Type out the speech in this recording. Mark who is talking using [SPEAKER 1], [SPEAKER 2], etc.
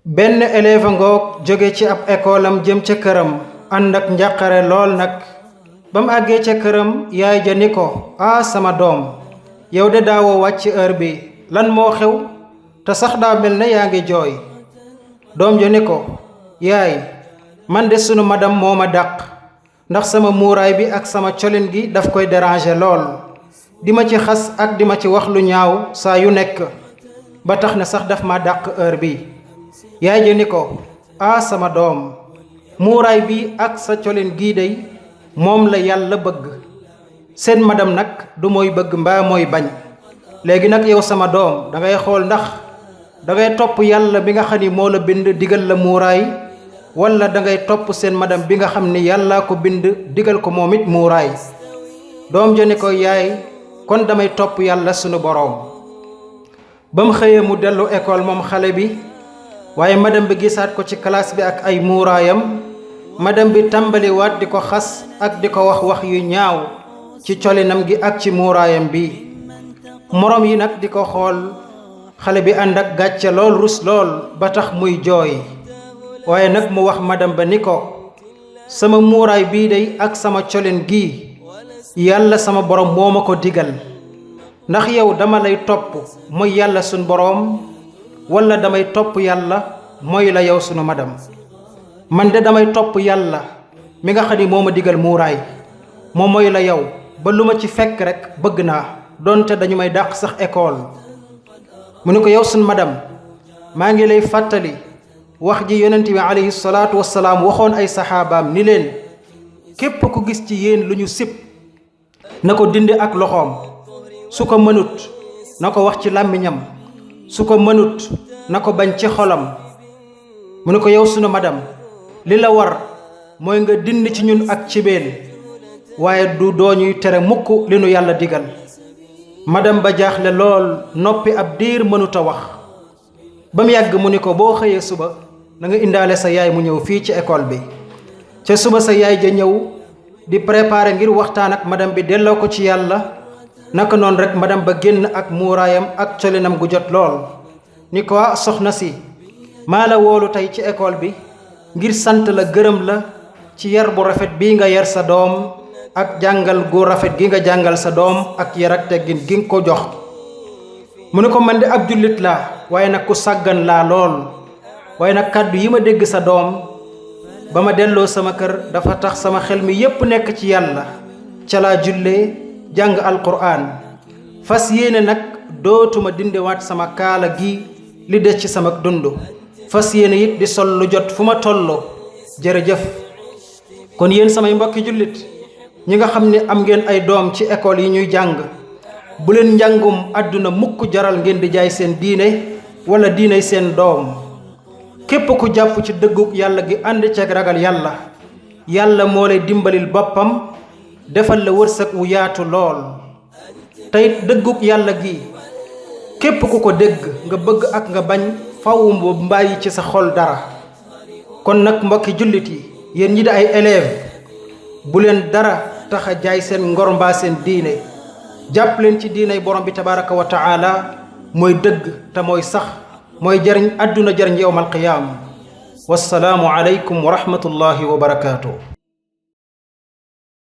[SPEAKER 1] benn élève ngoog jóge ci ab école am jëm ca këram ànd ak njàqare lool nag ba mu àggee ca këram yaay ja ni ko sama doom yow de daawoo wàcc heure bi lan moo xew te sax daa mel ne yaa ngi jooy doom ja ni ko yaay man de sunu madam moo ma dàq ndax sama muuraay bi ak sama colin gi daf koy déranger lool di ma ci xas ak di ma ci wax lu ñaaw saa yu nekk ba tax na sax daf ma dàq heure bi yaay ja ni ko sama doom muuraay bi ak sa colin gii day moom la yàlla bëgg seen madam nag du mooy bëgg mbaa mooy bañ léegi nag yow sama doom dangay xool ndax dangay topp yàlla bi nga xam ni moo la bind digal la muuraay wala dangay topp seen madam bi nga xam ni yàllaa ko bind digal ko moom it muuraay doom ja ni ko yaay kon damay topp yàlla sunu boroom ba mu xëyee mu dellu école moom xale bi waaye madam bi gisaat ko ci classe bi ak ay muuraayam madam bi tàmbaliwaat di ko xas ak di ko wax yu ñaaw ci colinam gi ak ci muuraayam bi moroom yi nag di ko xool xale bi ànd ak gàcce lool rus lool ba tax muy jooy waaye nag mu wax madam ba ni ko sama muuraay bii day ak sama colin gii yàlla sama borom moo ma ko digal ndax yow dama lay topp mooy yàlla sunu boroom wala damay topp yàlla mooy la yow sunu madam man de damay topp yàlla mi nga xam ni moo ma digal muuraay moom mooy la yow ba lu ma ci fekk rek bëgg naa donte dañu may dàq sax école mu ne ko yow sunu madam maa ngi lay fàttali wax ji yonent bi alayhi salaatu wassalaam waxoon ay saxaabaam ni leen képp ku gis ci yéen lu ñu sib na ko dindi ak loxoom su ko mënut na ko wax ci làmmiñam su ko mënut na ko bañ ci xolam mu ne ko yow sunu madam li la war mooy nga dindi ci ñun ak cibeel waaye du dooñuy tere mukk li nu yàlla digal madam ba jaaxle lool noppi ab diir mënuta wax ba mu yàgg mu ni ko boo xëyee suba na nga indaale sa yaay mu ñëw fii ci école bi ca suba sa yaay ja ñëw di préparer ngir waxtaan ak madam bi delloo ko ci yàlla naka noonu rek madam ba génn ak muuraayam ak colinam gu jot lool ni ko soxna si maa la woolu tey ci école bi ngir sant la gërëm la ci yar bu rafet bii nga yar sa doom ak jàngal gu rafet gi nga jàngal sa doom ak yar ak teggin gi nga ko jox mu ne ko man de ab jullit laa waaye nag ku sàggan laa lool waaye nag kàddu yi ma dégg sa doom ba ma delloo sama kër dafa tax sama xel mi yépp nekk ci yàlla ca laa jullee jàng alquran fas yéene nag dootuma dindiwaat sama kaala gi li des ci sama dund fas yéene it di sol lu jot fu ma toll jërëjëf kon yéen samay mbokki jullit ñi nga xam ne am ngeen ay doom ci école yi ñuy jàng bu leen njàngum àdduna mukk jaral ngeen di jaay seen diine wala diiney seen doom képp ku jàpp ci dëggug yàlla gi ànd ceeg ragal yàlla yàlla moo lay dimbalil boppam defal la wërsëg wu yaatu lool tey dëggug yàlla gi képp ku ko dégg nga bëgg ak nga bañ faw mu mbàyyi ci sa xol dara kon nag mbokki jullit yi yéen ñi di ay élèves bu leen dara tax a jaay seen ngor mbaa seen diine jàpp leen ci diiney borom bi tabaraka wa taala mooy dëgg te mooy sax mooy jariñ àdduna jariñ yowmal qiyaam wassalaamu aleykum wa rahmatullahi wa barakaatu